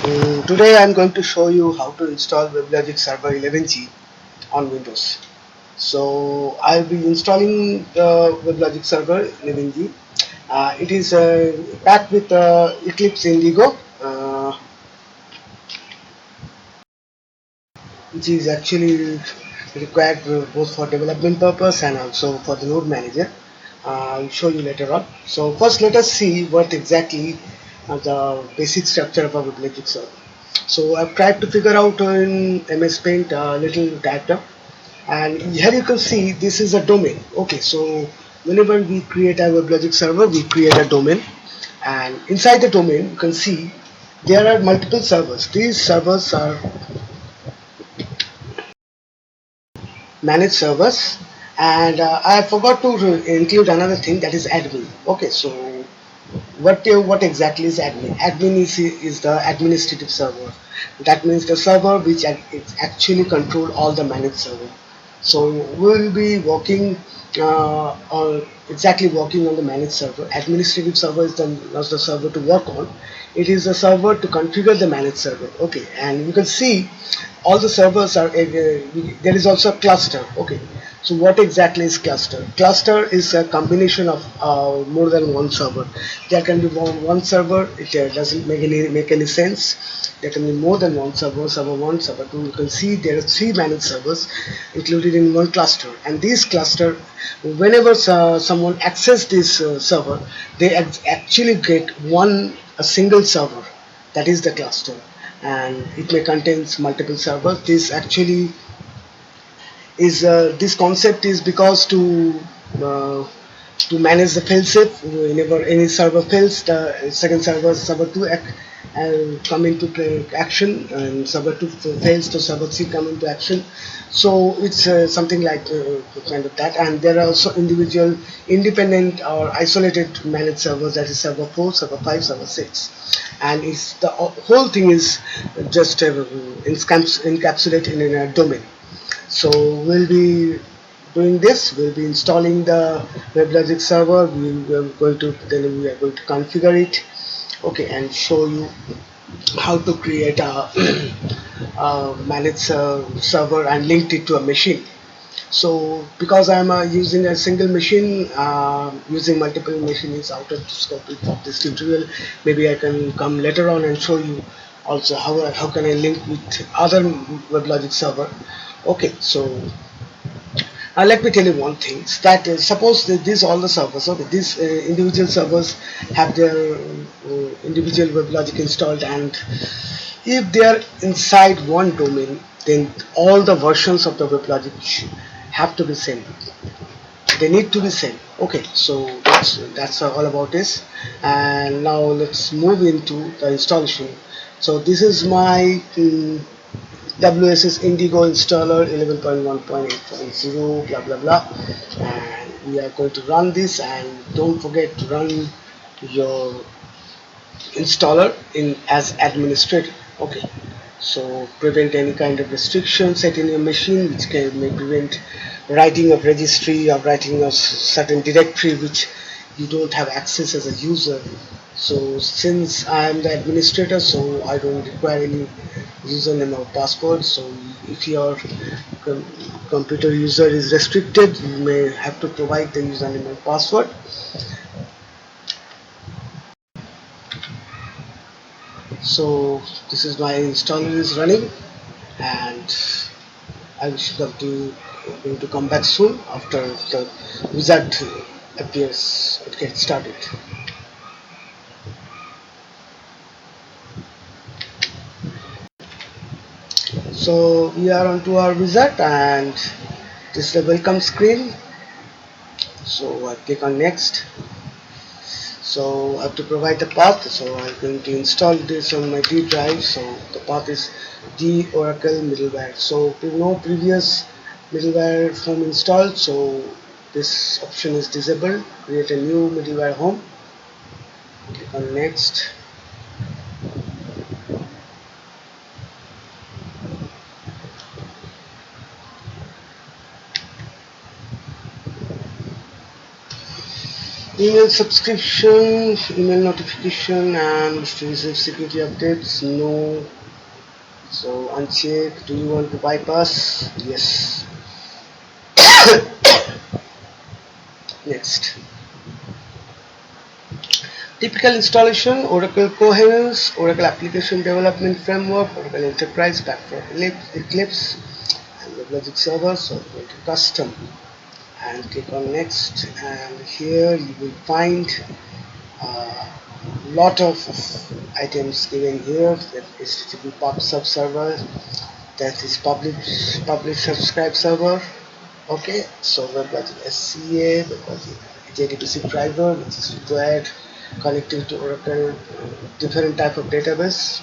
Today I'm going to show you how to install WebLogic Server 11G on Windows. So I'll be installing the WebLogic Server 11G. It is packed with Eclipse Indigo, which is actually required both for development purpose and also for the node manager. I'll show you later on. So first let us see what exactly the basic structure of a WebLogic server. So I've tried to figure out in MS Paint a little diagram, and here you can see this is a domain. Okay, so whenever we create a WebLogic server, we create a domain, and inside the domain you can see there are multiple servers. These servers are managed servers, and I forgot to include another thing, that is admin. Okay, so what exactly is admin? Admin is the administrative server. That means the server which actually control all the managed server. So we will be working on exactly working on the managed server. Administrative server is not the server to work on. It is a server to configure the managed server. Okay, and you can see all the servers are there is also a cluster. Okay, so what exactly is cluster? Cluster is a combination of more than one server. There can be one server. It doesn't make any sense. There can be more than one server. Server 1, server 2. You can see there are 3 managed servers included in one cluster, and this cluster, whenever someone access this server, they actually get a single server. That is the cluster, and it may contains multiple servers. This actually is this concept is because uh, to manage the failsafe. Whenever any server fails, the second server 2 come into action, and server 2 fails, the server 3 come into action. So it's something like kind of that. And there are also individual independent or isolated managed servers, that is server 4, server 5, server 6, and it's the whole thing is just encapsulated in a domain. So we'll be doing this. We'll be installing the WebLogic server. We are going to configure it. Okay, and show you how to create a managed server and link it to a machine. So because I'm using a single machine, using multiple machines is out of scope of this tutorial. Maybe I can come later on and show you also how can I link with other WebLogic server. Okay, so let me tell you one thing, that suppose that these all the servers, okay, these individual servers have their individual WebLogic installed, and if they are inside one domain, then all the versions of the WebLogic have to be same. They need to be same. Okay, so that's all about this. And now let's move into the installation. So this is my WSS Indigo installer 11.1.8.0 blah blah blah, and we are going to run this. And don't forget to run your installer in as administrator. Okay, so prevent any kind of restriction set in your machine which may prevent writing of registry or writing of certain directory which you don't have access as a user. So since I am the administrator, so I don't require any username or password. So if your com computer user is restricted, you may have to provide the username and password. So this is my installer is running, and I should have to going to come back soon after the wizard appears. It gets started. So we are onto our wizard, and this is the welcome screen. So I click on next. So I have to provide the path. So I'm going to install this on my D drive. So the path is D Oracle middleware. So no previous middleware home installed, so this option is disabled. Create a new middleware home. Click on next. Email subscription, email notification, and to receive security updates. No. So uncheck. Do you want to bypass? Yes. Next. Typical installation: Oracle Coherence, Oracle Application Development Framework, Oracle Enterprise Pack for Eclipse, and WebLogic Server. So go to Custom and click on Next, and here you will find a lot of items given here. That is HTTP pub sub server, that is publish subscribe server. Okay, so WebLogic SCA, WebLogic JDBC driver, which is required connecting to Oracle different type of database.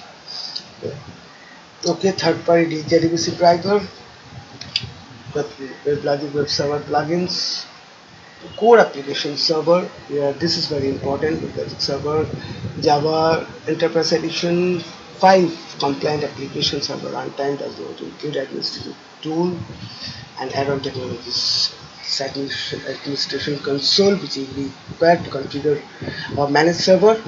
Okay, third party JDBC driver, WebLogic web server plugins, core application server. Yeah, this is very important. WebLogic server, Java Enterprise Edition 5 compliant application server runtime does not include administrative tool and add-on technologies. Administration console, which is required to configure or manage server.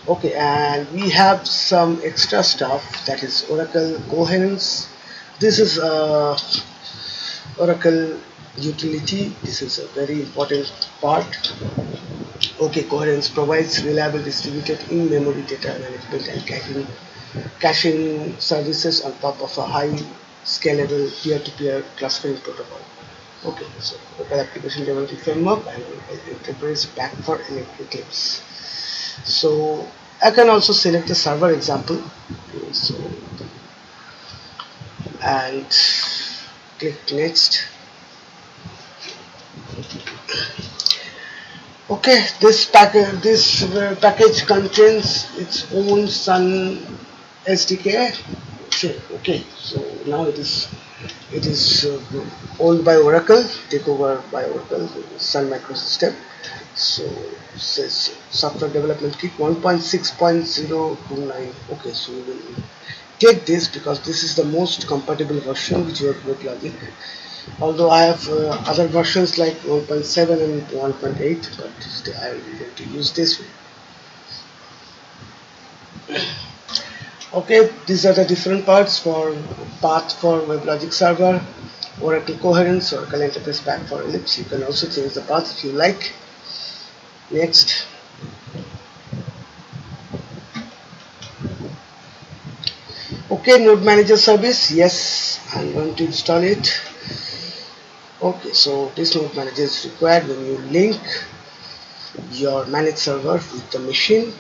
Okay, and we have some extra stuff, that is Oracle Coherence. This is Oracle utility. This is a very important part. Okay, Coherence provides reliable distributed in-memory data management and caching services on top of a high scalable peer-to-peer clustering protocol. Okay, so Oracle Application Development Framework and Enterprise Pack for Eclipse. So I can also select the server example. So and click next. Okay, this package contains its own Sun SDK. Okay, so now it is owned by Oracle, take over by Oracle, Sun Microsystem. So it says software development kit 1.6.029. Okay, so we will take this because this is the most compatible version with your WebLogic. Although I have other versions like 1.7 and 1.8, but still I will be going to use this one. Okay, these are the different parts for path for WebLogic Server, Oracle Coherence, Oracle Enterprise Pack for Ellipse. You can also change the path if you like. Next. Okay, Node Manager service. Yes, I'm going to install it. Okay, so this Node Manager is required when you link your managed server with the machine,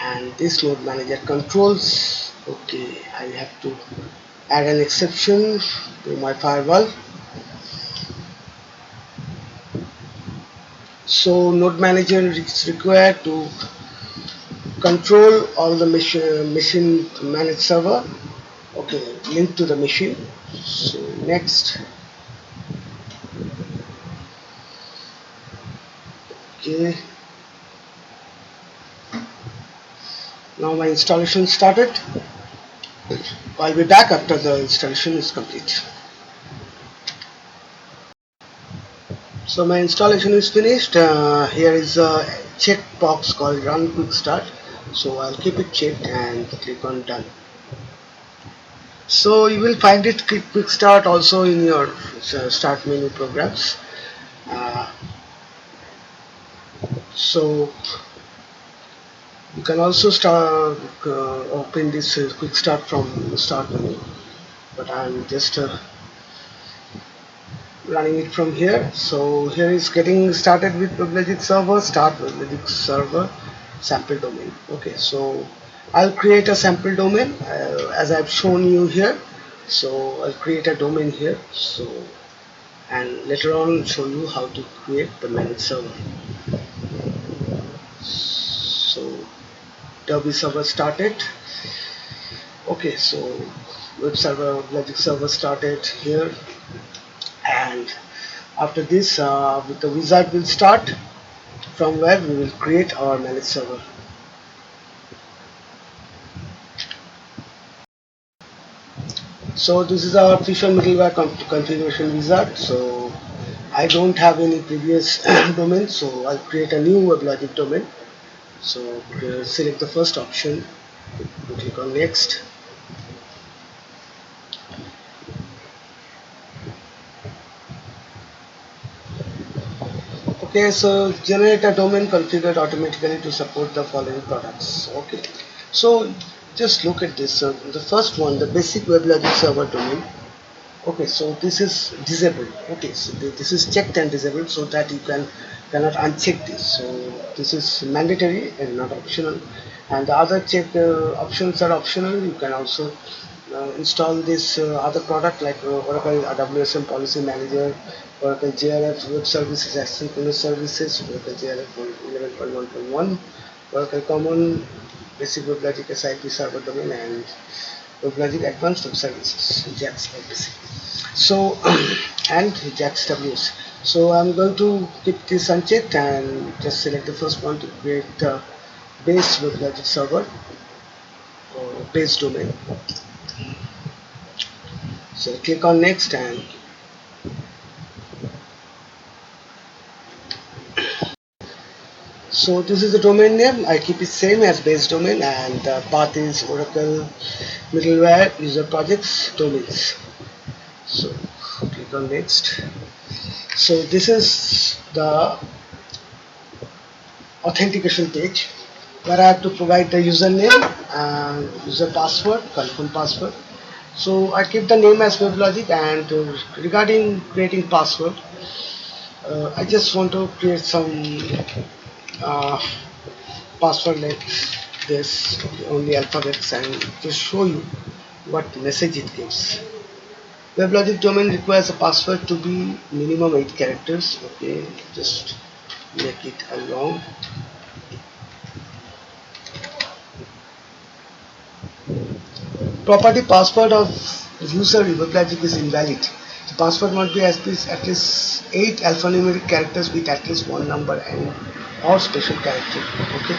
and this Node Manager controls. Okay, I have to add an exception to my firewall. So Node Manager is required to control all the machine managed server. Okay, link to the machine. So next. Okay, now my installation started. I'll be back after the installation is complete. So my installation is finished. Here is a checkbox called Run Quick Start. So I'll keep it checked and click on Done. So you will find it Quick Start also in your Start menu programs. So you can also start open this Quick Start from the Start menu, but I'm just running it from here. So here is getting started with WebLogic Server. Start WebLogic Server sample domain. Okay, so I'll create a sample domain as I've shown you here. So I'll create a domain here. So and later on show you how to create the managed server. So W server started. Okay, so web server WebLogic Server started here, and after this the wizard will start from where we will create our managed server. So this is our official middleware configuration wizard. So I don't have any previous domain, so I'll create a new WebLogic domain. So select the first option, click on next. Okay, so generate a domain configured automatically to support the following products. Okay, so just look at this. The first one, the basic WebLogic server domain. Okay, so this is disabled. Okay, so this is checked and disabled so that you cannot uncheck this. So this is mandatory and not optional. And the other check options are optional. You can also install this other product like Oracle WSM Policy Manager, Oracle JRF Web Services Asynchronous Services, Oracle JRF 11.1.1, Oracle Common Basic WebLogic SIP Server Domain, and WebLogic Advanced Web Services, JAX basically. So and JAX WS. So I'm going to keep this unchecked and just select the first one to create the base WebLogic server or base domain. So click on next, and so this is the domain name. I keep it same as base domain, and the path is Oracle middleware user projects domains. So click on next. So this is the authentication page where I have to provide the username and user password, confirm password. So I keep the name as WebLogic, and regarding creating password, I just want to create some uh, password like this, only alphabets, and just show you what message it gives. WebLogic domain requires a password to be minimum 8 characters. Okay, just make it a long. Property password of user WebLogic is invalid. The password must be at least 8 alphanumeric characters with at least one number and or special character. Okay,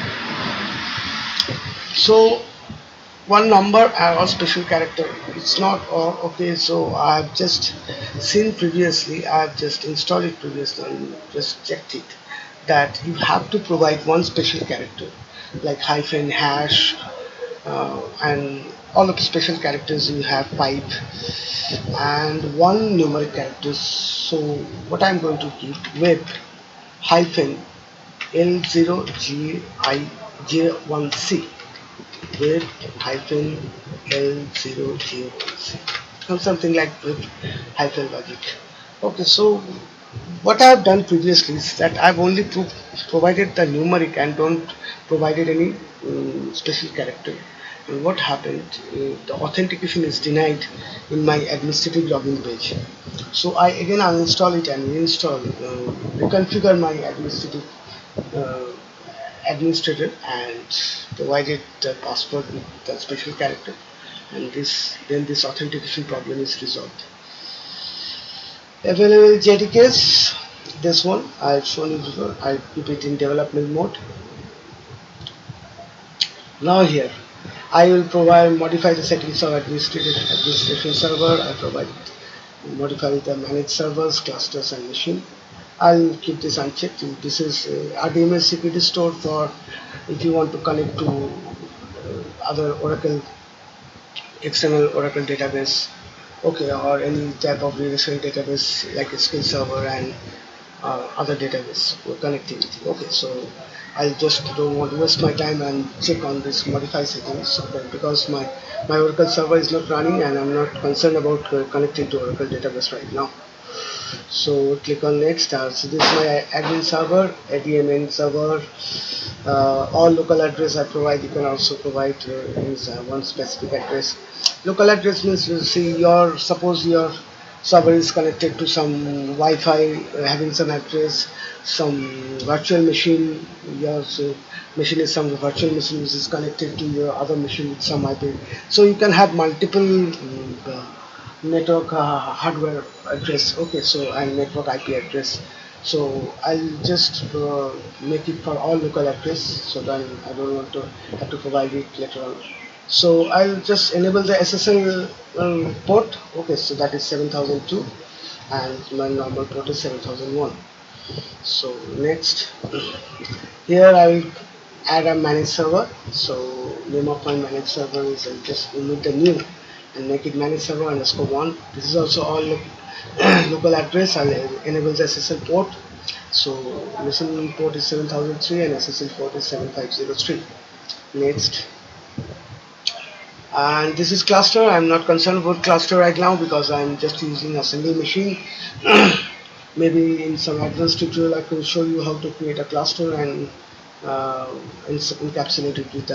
so one number or special character, it's not okay. So I've just seen previously, I've just installed it previously and just checked it, that you have to provide one special character like hyphen, hash, and all of the special characters. You have pipe and one numeric characters. So what I'm going to keep, web hyphen L0GIJ1C, with hyphen L0G1C, or something like with hyphen logic. Okay, so what I have done previously is that I've only provided the numeric and don't provided any special character. And what happened, the authentication is denied in my administrative login page. So I again uninstall it and reinstall, reconfigure my uh, administrator and provided the password with the special character, and this authentication problem is resolved. Available JDKs, this one I've shown you before. I keep it in development mode. Now here I will provide modify the settings of administration server. I provide modify the managed servers, clusters, and machine. I'll keep this unchecked. This is RDMA security store for if you want to connect to other Oracle, external Oracle database, okay, or any type of relational database like SQL Server and other database connectivity. Okay, so I just don't want to waste my time and check on this modify settings, okay, because my Oracle server is not running and I'm not concerned about connecting to Oracle database right now. So click on next. So this is my admin server, admin server. All local address I provide. You can also provide one specific address. Local address means, you see, your suppose your server is connected to some Wi-Fi having some address, some virtual machine. Your machine is some virtual machine which is connected to your other machine with some IP. So you can have multiple network hardware address. Okay, so and network IP address. So I'll just make it for all local address, so then I don't want to have to provide it later on. So I'll just enable the SSL port. Okay, so that is 7002, and my normal port is 7001. So next, here I will add a managed server. So name of my managed server is, I'll just remove the new and make it managed server underscore one. This is also all local address. I'll enable the SSL port. So listen port is 7003 and SSL port is 7503. Next, and this is cluster. I'm not concerned about cluster right now because I'm just using a single machine. Maybe in some advanced tutorial I can show you how to create a cluster and encapsulate it with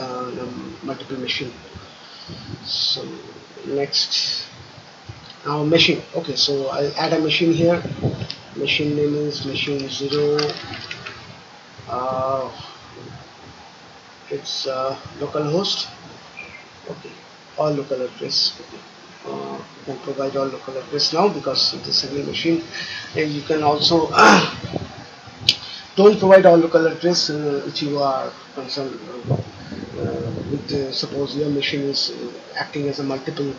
multiple machine. So next, now machine. Okay, so I'll add a machine here. Machine name is machine 0. uh, it's localhost. Okay, all local address. Okay, you can provide all local address now because it is a single machine. And you can also don't provide all local address if you are concerned with suppose your machine is acting as a multiple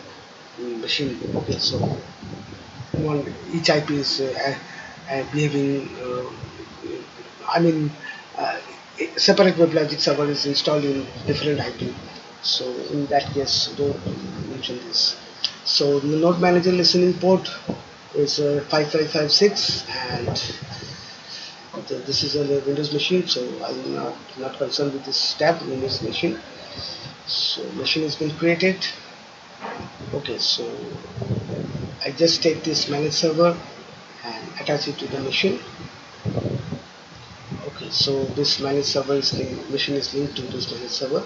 machine. Okay, so one each IP is behaving. I mean, uh, separate WebLogic server is installed in different IP. So in that case, don't mention this. So the node manager listening port is 5556, and this is a Windows machine, so I'm not concerned with this tab. Windows machine. So machine has been created. Okay, so I just take this managed server and attach it to the machine. Okay, so this managed server is machine is linked to this managed server.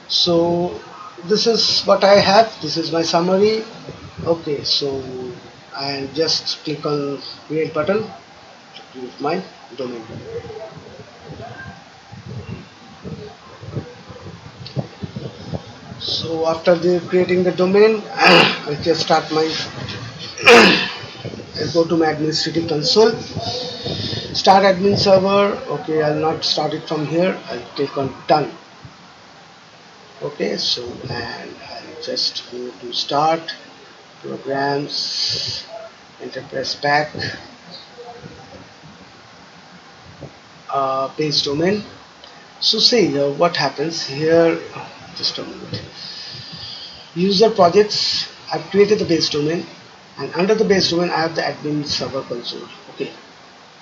So this is what I have. This is my summary. Okay, so I just click on create button to create my domain. So after creating the domain, I just start my I go to my administrative console, start admin server. Okay, I'll not start it from here. I'll click on done. Okay, so and I'll just go to start programs, enterprise pack, base domain. So see what happens here. Just a moment. User projects. I've created the base domain, and under the base domain I have the admin server console. Okay,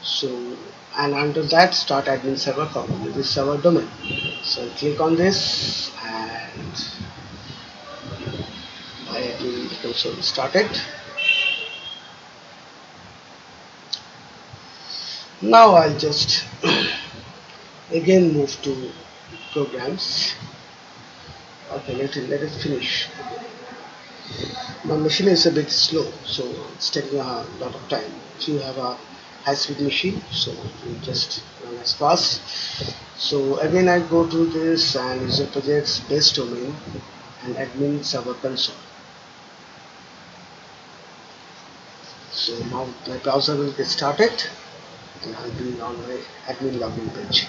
so and under that start admin server column, this server domain. So I'll click on this and my admin console started. Now I'll just again move to programs. Okay, let it finish. My machine is a bit slow, so it's taking a lot of time. If you have a high-speed machine, so you just run as fast. So again, I go to this and user projects, base domain, and admin server console. So now my browser will get started, and I'll be on my admin login page.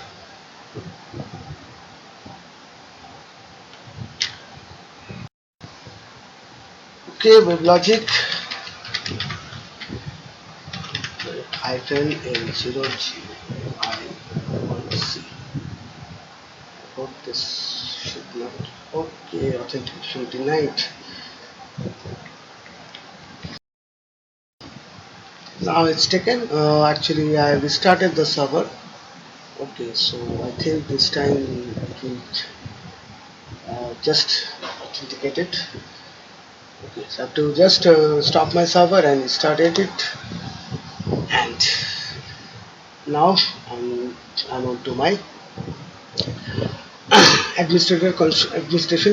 Okay, WebLogic -L0GI1C. I hope this should not. Okay, authentication denied. Now it's taken. Actually, I restarted the server. Okay, so I think this time it will just authenticate it. Okay, so I have to just stop my server and started it, and now I'm on to my administration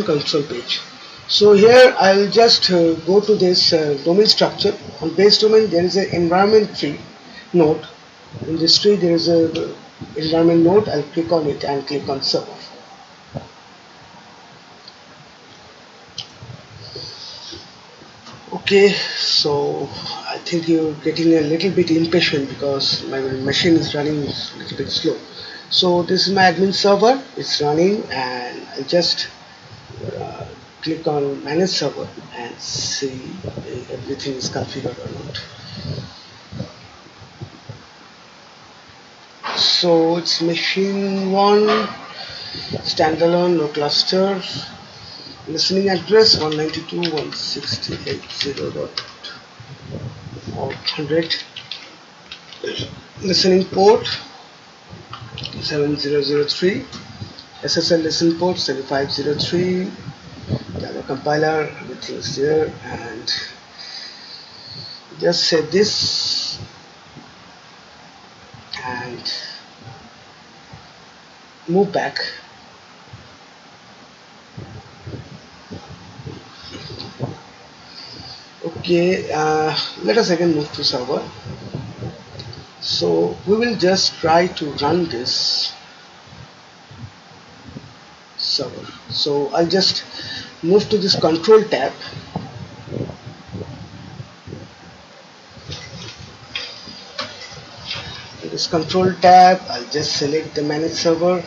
console page. So here I'll just go to this domain structure. On base domain there is an environment tree node. In this tree there is a environment node. I'll click on it and click on server. Okay, so I think you're getting a little bit impatient because my machine is running a little bit slow. So this is my admin server. It's running, and I just click on manage server and see if everything is configured or not. So it's machine 1, standalone, no cluster, listening address 192.168.0.100, listening port 7003, SSL listen port 7503, Java compiler, everything is there, and just save this and move back. Okay, let us again move to server. So we will just try to run this server. So I'll just move to this control tab. In this control tab, I'll just select the manage server,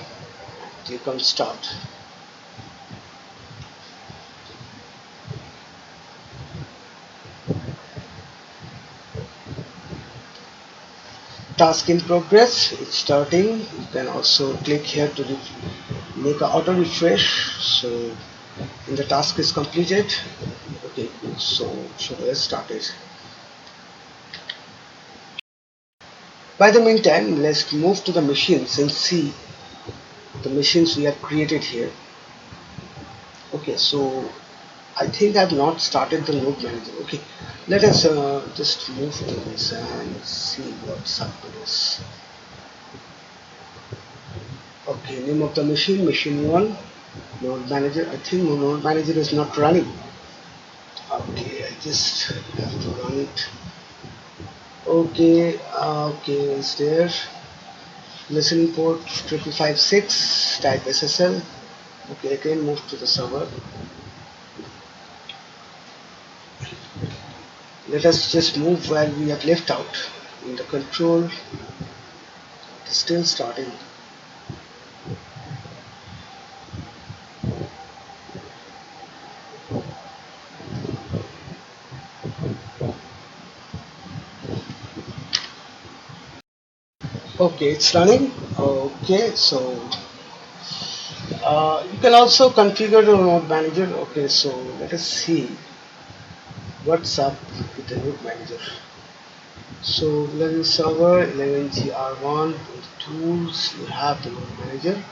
click on start. Task in progress, it's starting. You can also click here to make an auto refresh. So when the task is completed, okay, so let's start it. By the meantime, let's move to the machines and see the machines we have created here. Okay, so I think I've not started the node manager. Okay, let us just move to this and see what's up with this. Okay, name of the machine, machine 1, node manager. I think node manager is not running. Okay, I just have to run it. Okay, okay, it's there. Listening port 5556, type SSL. Okay, again move to the server. Let us just move where we have left out in the control. It's still starting. Okay, it's running. Okay, so you can also configure the node manager. Okay, so let us see what's up with the node manager. So 11 server, 11gr1, tools, you have the node manager.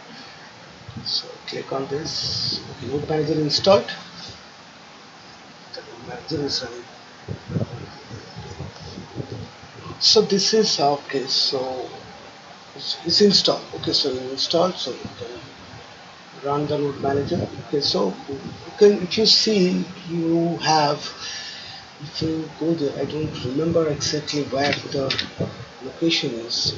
So click on this. Okay, node manager installed. The node manager is running. So this is okay. So it's installed. Okay, so installed. So you can run the node manager. Okay, so you can, if you see, you have, if you go there, I don't remember exactly where the location is.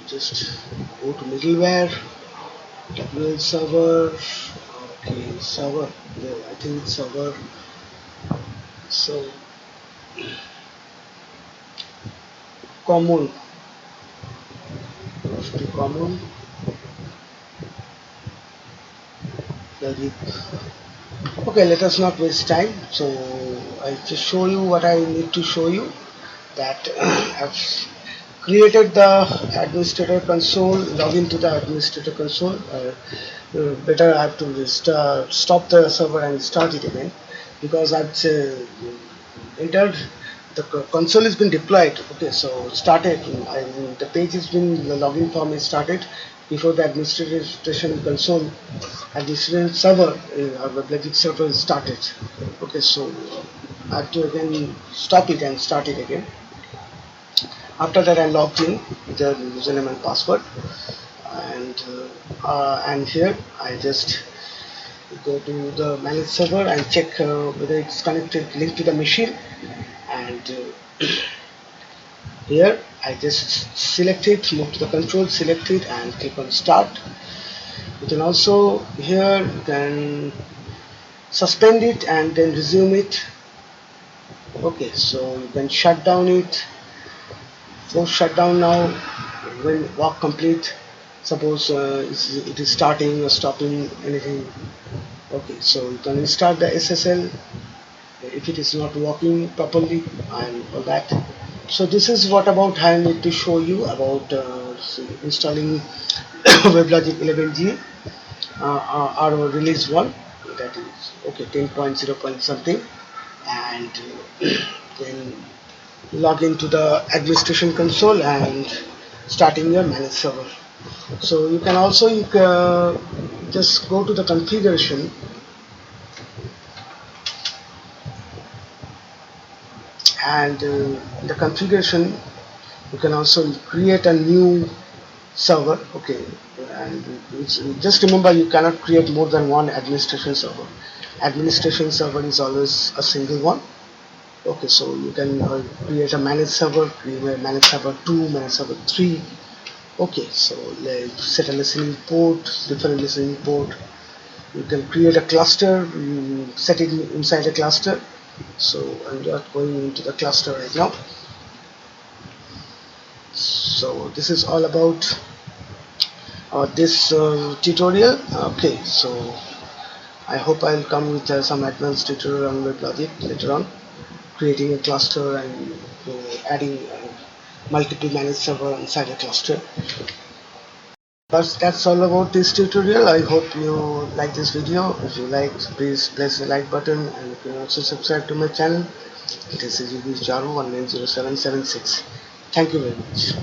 Just go to middleware, WL server. Okay, server. Yeah, I think it's server. So common, common. Okay, let us not waste time. So I'll just show you what I need to show you. That I've created the administrator console, log into the administrator console. Better I have to stop the server and start it again, because I've entered the console has been deployed. Okay, so started. The page has been, the login form is started before the administration console, administration server, or Weblogic server is started. Okay, so I have to again stop it and start it again. After that, I logged in with the username and password, and here I just go to the manage server and check whether it's connected, linked to the machine, and here I just select it, move to the control, select it, and click on start. You can also here you can suspend it and then resume it. Okay, so you can shut down it. So shut down now when walk complete. Suppose it is starting or stopping anything. Okay, so you can restart the SSL if it is not working properly and all that. So this is what about I need to show you about installing WebLogic 11G our release one, that is okay 10.0 point something, and then log into the administration console and starting your managed server. So you can also just go to the configuration, and in the configuration you can also create a new server. Okay, and just remember you cannot create more than one administration server. Administration server is always a single one. Okay, so you can create a managed server, create a managed server 2, managed server 3. Okay, so let's set a listening port, different listening port. You can create a cluster, set it inside a cluster. So I'm just going into the cluster right now. So this is all about this tutorial. Okay, so I hope I'll come with some advanced tutorial on WebLogic later on, creating a cluster and adding multiple managed server inside a cluster. But that's all about this tutorial. I hope you like this video. If you like, please press the like button, and you can also subscribe to my channel. It is Jaru 190776. Thank you very much.